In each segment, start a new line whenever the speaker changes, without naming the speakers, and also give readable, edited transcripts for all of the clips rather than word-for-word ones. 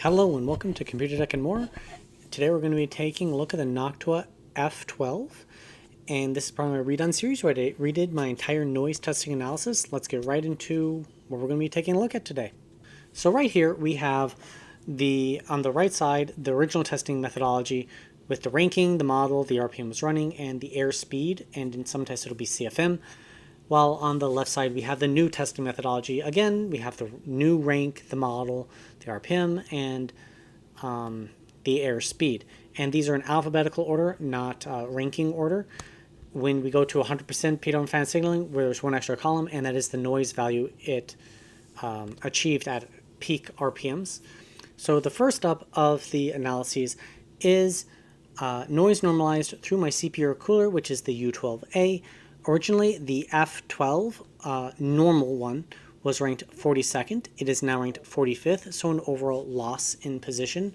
Hello and welcome to Computer Tech and More. Today we're going to be taking a look at the Noctua F12, and this is part of my redone series where I redid my entire noise testing analysis. Let's get right into what we're going to be taking a look at today. So right here we have on the right side, the original testing methodology with the ranking, the model, the RPMs running, and the airspeed, and in some tests it'll be CFM. While on the left side, we have the new testing methodology. Again, we have the new rank, the model, the RPM, and the airspeed. And these are in alphabetical order, not ranking order. When we go to 100% PWM fan signaling, where there's one extra column, and that is the noise value it achieved at peak RPMs. So the first up of the analyses is noise normalized through my CPU cooler, which is the U12A. Originally, the F12 normal one was ranked 42nd. It is now ranked 45th, so an overall loss in position.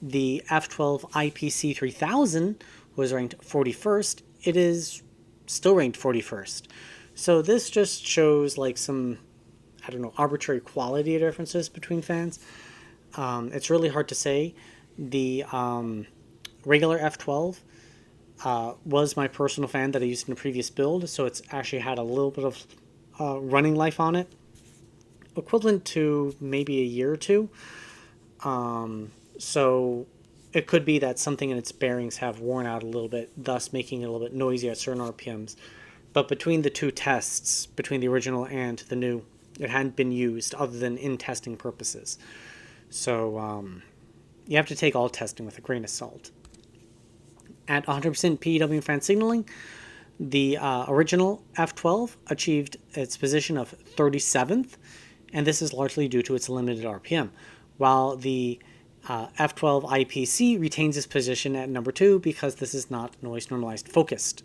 The F12 IPC 3000 was ranked 41st. It is still ranked 41st. So this just shows like some, I don't know, arbitrary quality differences between fans. It's really hard to say. The regular F12 was my personal fan that I used in a previous build, so it's actually had a little bit of running life on it, equivalent to maybe a year or two. So it could be that something in its bearings have worn out a little bit, thus making it a little bit noisy at certain RPMs. But between the two tests, between the original and the new, it hadn't been used other than in testing purposes. So you have to take all testing with a grain of salt. At 100% PWM fan signaling, the original F12 achieved its position of 37th, and this is largely due to its limited RPM, while the F12 IPC retains its position at number 2 because this is not noise normalized focused.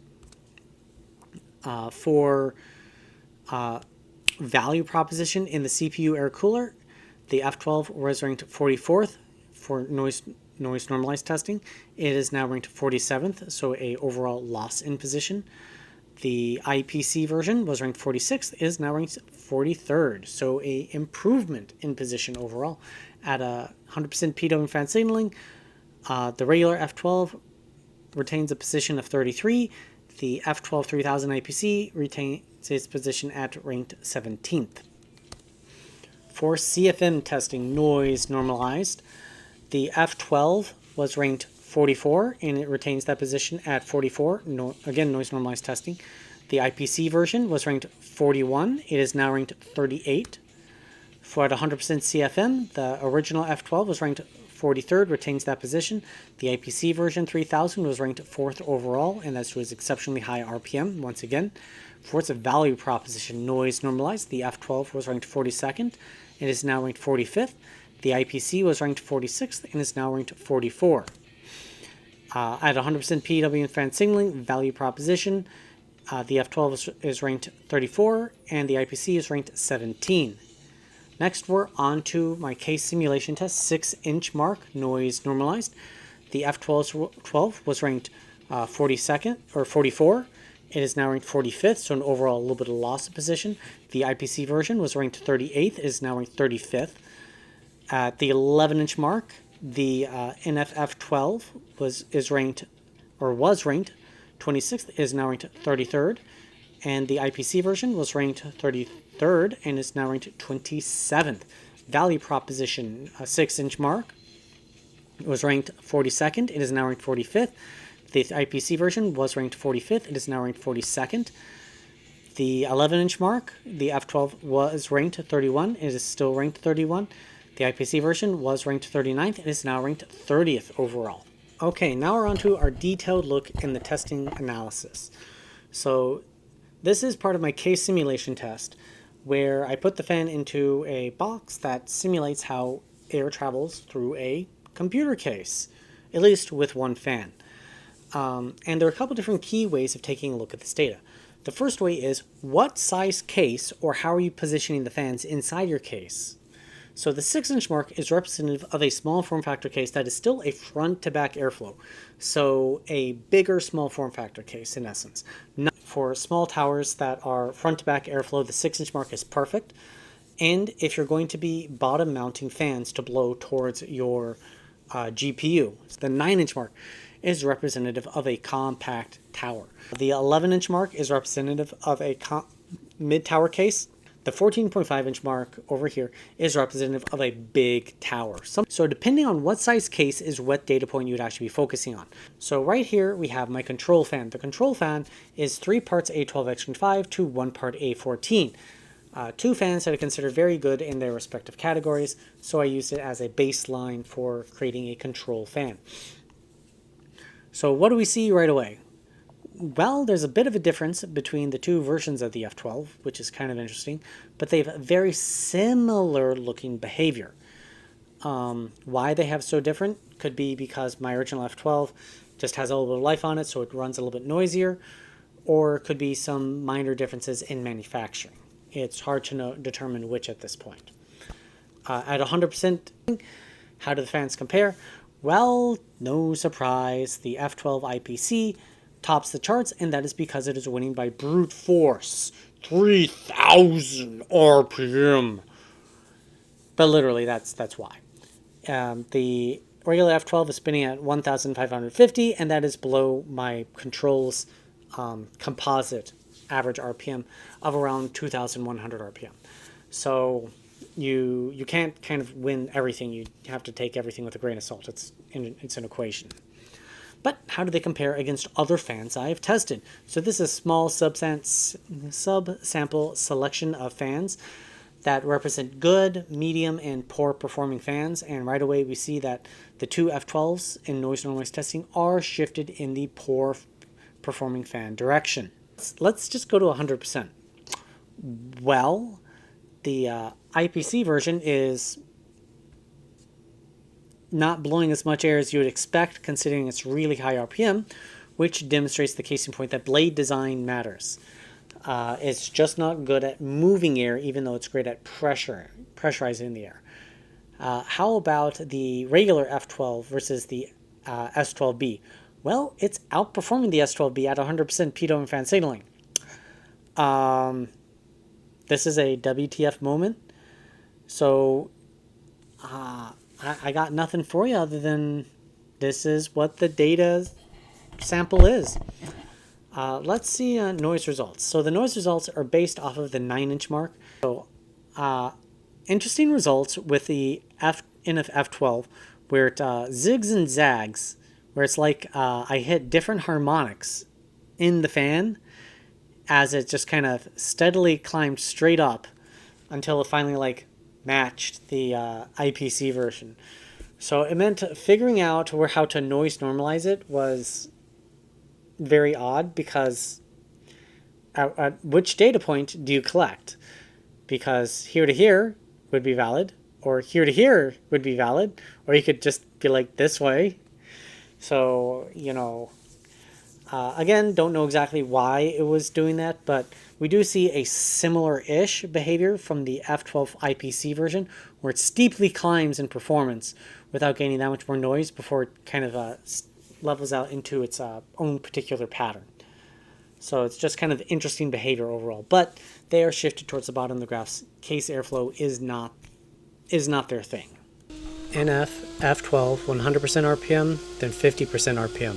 For value proposition in the CPU air cooler, the F12 was ranked 44th for noise normalized testing. It is now ranked 47th, so a overall loss in position. The IPC version was ranked 46th, it is now ranked 43rd, so a improvement in position overall. At a 100% PWM fan signaling, the regular F12 retains a position of 33. The F12 3000 IPC retains its position at ranked 17th. For CFM testing noise normalized, the F12 was ranked 44, and it retains that position at 44. Again, noise normalized testing. The IPC version was ranked 41. It is now ranked 38. For at 100% CFM, the original F12 was ranked 43rd, retains that position. The IPC version 3000 was ranked 4th overall, and that's was exceptionally high RPM once again. For its value proposition noise normalized, the F12 was ranked 42nd. It is now ranked 45th. The IPC was ranked 46th and is now ranked 44. At 100% PWM fan signaling, value proposition, the F12 is ranked 34 and the IPC is ranked 17. Next, we're on to my case simulation test, 6-inch mark, noise normalized. The F12 was ranked 42nd or 44. It is now ranked 45th, so an overall little bit of loss of position. The IPC version was ranked 38th, it is now ranked 35th. At the 11-inch mark, the NFF12 was ranked 26th, is now ranked 33rd, and the IPC version was ranked 33rd and is now ranked 27th. Value proposition, 6-inch mark, was ranked 42nd, it is now ranked 45th. The IPC version was ranked 45th, it is now ranked 42nd. The 11-inch mark, the F12 was ranked 31, it is still ranked 31. The IPC version was ranked 39th. It is now ranked 30th overall. Okay, now we're on to our detailed look in the testing analysis. So this is part of my case simulation test where I put the fan into a box that simulates how air travels through a computer case, at least with one fan. And there are a couple different key ways of taking a look at this data. The first way is what size case or how are you positioning the fans inside your case? So the 6-inch mark is representative of a small form factor case that is still a front-to-back airflow. So a bigger small form factor case in essence. Not for small towers that are front-to-back airflow, the 6-inch mark is perfect. and if you're going to be bottom mounting fans to blow towards your GPU. So the 9-inch mark is representative of a compact tower. The 11-inch mark is representative of a mid-tower case. The 14.5-inch mark over here is representative of a big tower. So depending on what size case is what data point you'd actually be focusing on. So right here we have my control fan. The control fan is 3 parts A12X25 to 1 part A14. 2 fans that I consider very good in their respective categories, so I used it as a baseline for creating a control fan. So what do we see right away? Well, there's a bit of a difference between the 2 versions of the F12, which is kind of interesting, but they have very similar looking behavior. Why they have so different could be because my original F12 just has a little bit of life on it, so it runs a little bit noisier, or it could be some minor differences in manufacturing. It's hard to determine which at this point. At 100%, how do the fans compare? Well, no surprise, the F12 IPC tops the charts, and that is because it is winning by brute force, 3,000 RPM. But literally, that's why. The regular F12 is spinning at 1,550, and that is below my control's composite average RPM of around 2,100 RPM. So you can't kind of win everything. You have to take everything with a grain of salt. It's an equation. But how do they compare against other fans I have tested? So this is a small sub-sample selection of fans that represent good, medium, and poor performing fans. And right away we see that the 2 F12s in noise normalized testing are shifted in the poor performing fan direction. Let's just go to 100%. Well, the IPC version is not blowing as much air as you would expect considering its really high RPM, which demonstrates the case in point that blade design matters. It's just not good at moving air, even though it's great at pressurizing the air. How about the regular F12 versus the S12B? Well, it's outperforming the S12B at 100% pitot and fan signaling. This is a WTF moment. So I got nothing for you other than this is what the data sample is. Let's see noise results. So the noise results are based off of the 9-inch mark. So interesting results with the NF F12 where it zigs and zags, where it's like I hit different harmonics in the fan as it just kind of steadily climbed straight up until it finally like matched the IPC version. So it meant figuring out how to noise normalize it was very odd because at which data point do you collect? Because here to here would be valid, or here to here would be valid, or you could just be like this way. So, again, don't know exactly why it was doing that, but we do see a similar-ish behavior from the F12 IPC version, where it steeply climbs in performance without gaining that much more noise before it kind of levels out into its own particular pattern. So it's just kind of interesting behavior overall, but they are shifted towards the bottom of the graphs. Case airflow is not their thing. NF F12 100% RPM, then 50% RPM.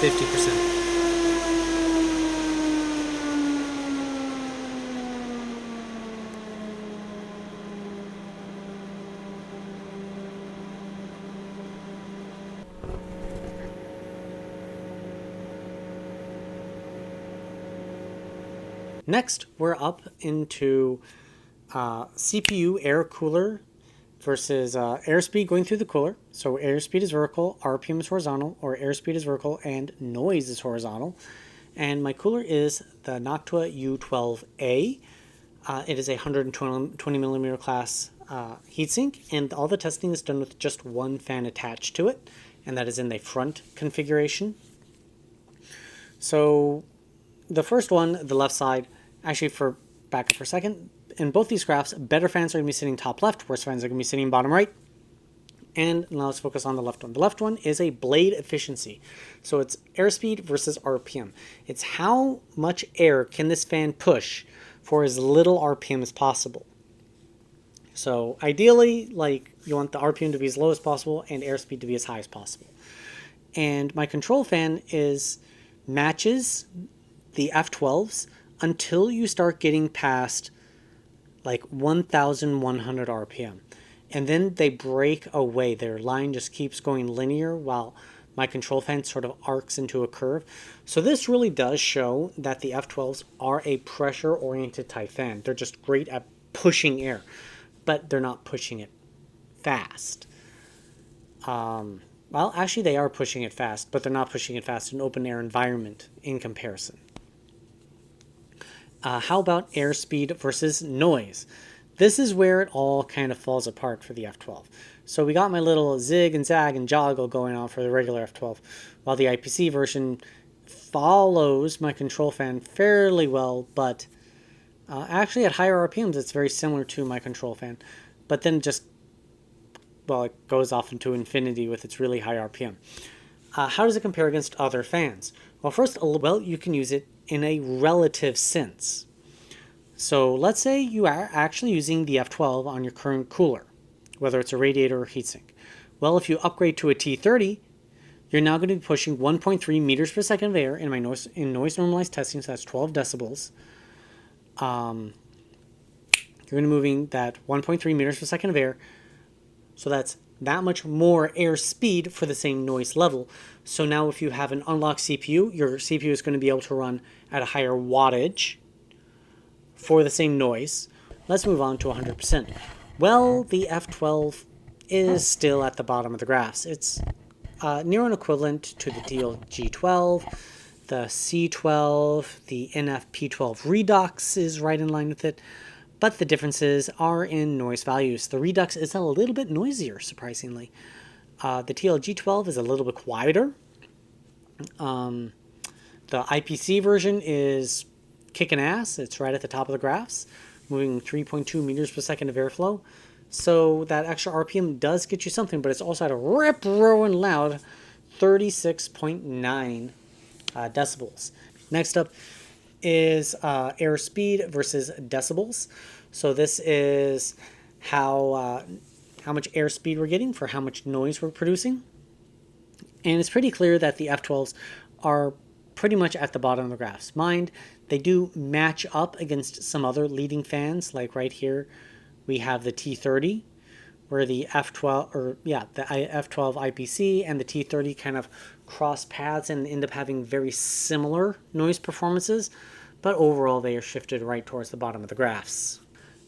50%. Next, we're up into CPU air cooler versus airspeed going through the cooler. So airspeed is vertical, RPM is horizontal, or airspeed is vertical and noise is horizontal. And my cooler is the Noctua U12A. It is a 120 millimeter class heatsink, and all the testing is done with just one fan attached to it, and that is in the front configuration. So the first one, the left side, actually for back up for a second, in both these graphs, better fans are going to be sitting top left, worse fans are going to be sitting bottom right. And now let's focus on the left one. The left one is a blade efficiency. So it's airspeed versus RPM. It's how much air can this fan push for as little RPM as possible. So ideally, like, you want the RPM to be as low as possible and airspeed to be as high as possible. And my control fan matches the F12s until you start getting past like 1,100 RPM. And then they break away. Their line just keeps going linear while my control fan sort of arcs into a curve. So this really does show that the F12s are a pressure-oriented type fan. They're just great at pushing air, but they're not pushing it fast. Well, actually they are pushing it fast, but they're not pushing it fast in an open air environment in comparison. How about airspeed versus noise? This is where it all kind of falls apart for the F12. So we got my little zig and zag and joggle going on for the regular F12, while the IPC version follows my control fan fairly well, but actually at higher RPMs it's very similar to my control fan, but then just, well, it goes off into infinity with its really high RPM. How does it compare against other fans? Well, first, well, you can use it in a relative sense. So let's say you are actually using the F12 on your current cooler, whether it's a radiator or heatsink. Well, if you upgrade to a T30, you're now going to be pushing 1.3 meters per second of air in my noise normalized testing, so that's 12 decibels. You're going to be moving that 1.3 meters per second of air, so that's that much more air speed for the same noise level. So now if you have an unlocked CPU, your CPU is going to be able to run at a higher wattage for the same noise. Let's move on to 100%. Well, the F12 is still at the bottom of the graphs. It's near an equivalent to the DLG12, the C12, the NF-P12 Redux is right in line with it, but the differences are in noise values. The Redux is a little bit noisier, surprisingly. The TLG12 is a little bit quieter. The IPC version is kicking ass. It's right at the top of the graphs, moving 3.2 meters per second of airflow. So that extra RPM does get you something, but it's also at a rip-roaring loud 36.9 decibels. Next up is airspeed versus decibels. So this is how much airspeed we're getting for how much noise we're producing. And it's pretty clear that the F12s are pretty much at the bottom of the graphs. Mind, they do match up against some other leading fans, like right here we have the T30, where the F12 IPC and the T30 kind of cross paths and end up having very similar noise performances, but overall they are shifted right towards the bottom of the graphs.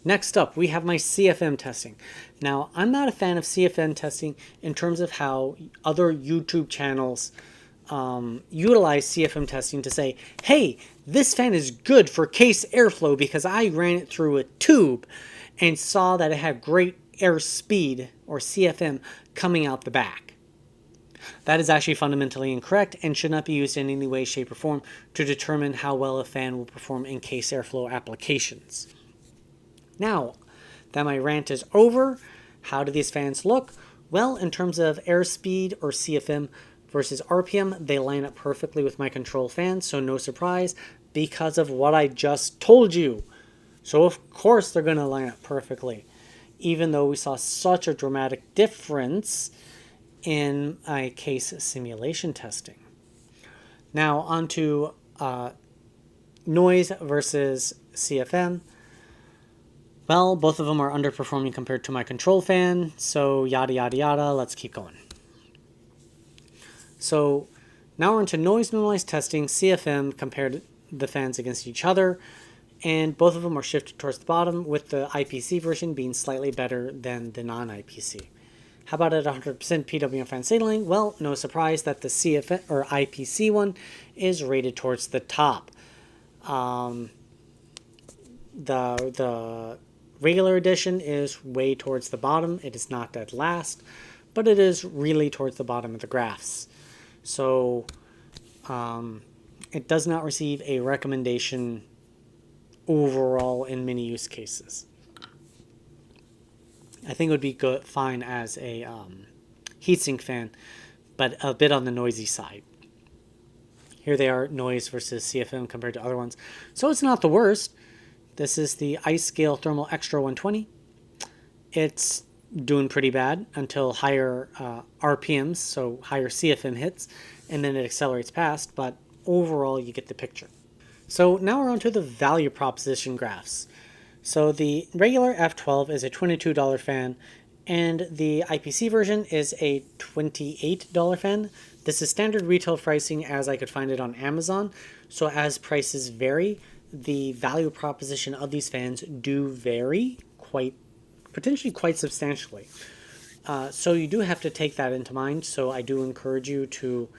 Next up, we have my CFM testing. Now, I'm not a fan of CFM testing in terms of how other YouTube channels utilize CFM testing to say, hey, this fan is good for case airflow because I ran it through a tube and saw that it had great air speed, or CFM, coming out the back. That is actually fundamentally incorrect and should not be used in any way, shape, or form to determine how well a fan will perform in case airflow applications. Now that my rant is over, how do these fans look? Well, in terms of airspeed, or CFM, versus RPM, they line up perfectly with my control fan, so no surprise because of what I just told you. So of course they're going to line up perfectly, even though we saw such a dramatic difference in my case simulation testing. Now onto noise versus CFM. Well, both of them are underperforming compared to my control fan, so yada yada yada, let's keep going. So now we're into noise normalized testing, CFM compared the fans against each other, and both of them are shifted towards the bottom, with the IPC version being slightly better than the non-IPC. How about at 100% PWM fan signaling? Well, no surprise that the CFM or IPC one is rated towards the top. The regular edition is way towards the bottom. It is not dead last, but it is really towards the bottom of the graphs. So it does not receive a recommendation overall in many use cases. I think it would be fine as a heatsink fan, but a bit on the noisy side. Here they are, noise versus CFM compared to other ones. So it's not the worst. This is the Ice Scale Thermal Extra 120. It's doing pretty bad until higher RPMs, so higher CFM hits, and then it accelerates past, but overall you get the picture. So now we're on to the value proposition graphs. So the regular F12 is a $22 fan, and the IPC version is a $28 fan. This is standard retail pricing as I could find it on Amazon. So as prices vary, the value proposition of these fans do vary potentially quite substantially. So you do have to take that into mind. So I do encourage you to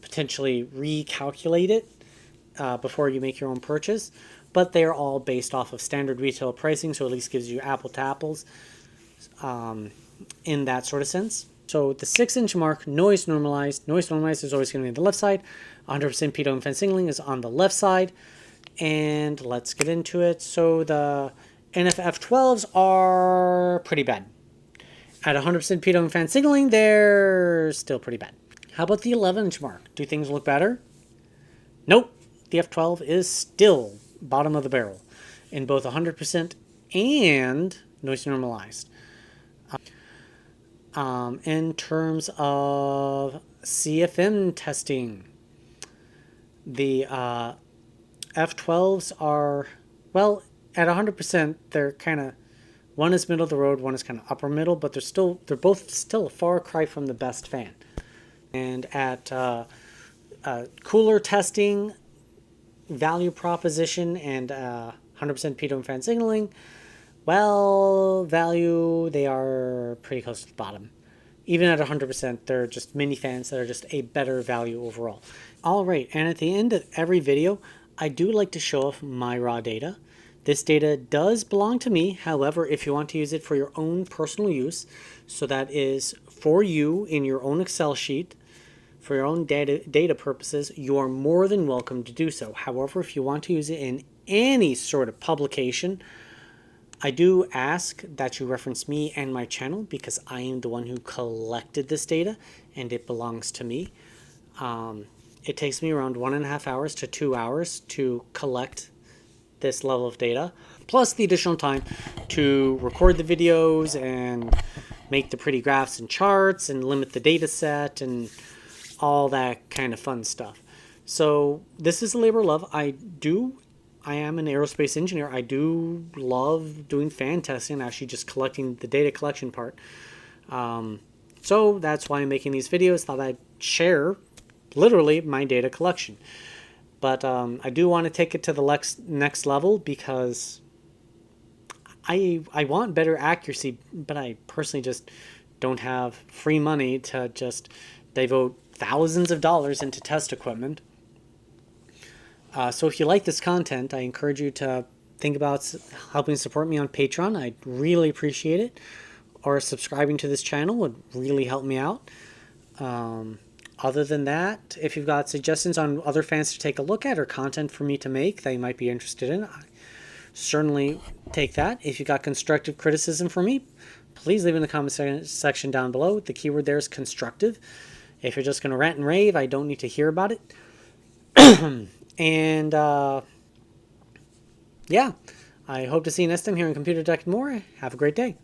potentially recalculate it before you make your own purchase. But they're all based off of standard retail pricing, so at least gives you apple to apples in that sort of sense. So the 6-inch mark, noise normalized. Noise normalized is always going to be on the left side. 100% pitot fan signaling is on the left side. And let's get into it. So the NF-F12s are pretty bad. At 100% pitot fan signaling, they're still pretty bad. How about the 11-inch mark? Do things look better? Nope. The F12 is still bottom of the barrel in both 100% and noise normalized. In terms of CFM testing, the F12s are, well, at 100%, they're kind of, one is middle of the road, one is kind of upper middle, but they're both still a far cry from the best fan. And at cooler testing, value proposition, and 100% pitot fan signaling, well, value, they are pretty close to the bottom. Even at 100%, they're just mini fans that are just a better value overall. All right, and at the end of every video, I do like to show off my raw data. This data does belong to me. However, if you want to use it for your own personal use, so that is for you in your own Excel sheet, for your own data purposes, you are more than welcome to do so. However, if you want to use it in any sort of publication, I do ask that you reference me and my channel because I am the one who collected this data and it belongs to me. It takes me around 1.5 hours to 2 hours to collect this level of data, plus the additional time to record the videos and make the pretty graphs and charts and limit the data set and all that kind of fun stuff. So this is a labor of love. I am an aerospace engineer. I do love doing fan testing, actually just collecting the data collection part. So that's why I'm making these videos. Thought I'd share literally my data collection. But I do want to take it to the next level because I want better accuracy, but I personally just don't have free money to just devote thousands of dollars into test equipment. So if you like this content, I encourage you to think about helping support me on Patreon. I'd really appreciate it. Or subscribing to this channel would really help me out. Other than that, if you've got suggestions on other fans to take a look at or content for me to make that you might be interested in, I certainly take that. If you've got constructive criticism for me, please leave it in the comment section down below. The keyword there is constructive. If you're just going to rant and rave, I don't need to hear about it. And yeah, I hope to see you next time here on Computer Tech and More. Have a great day.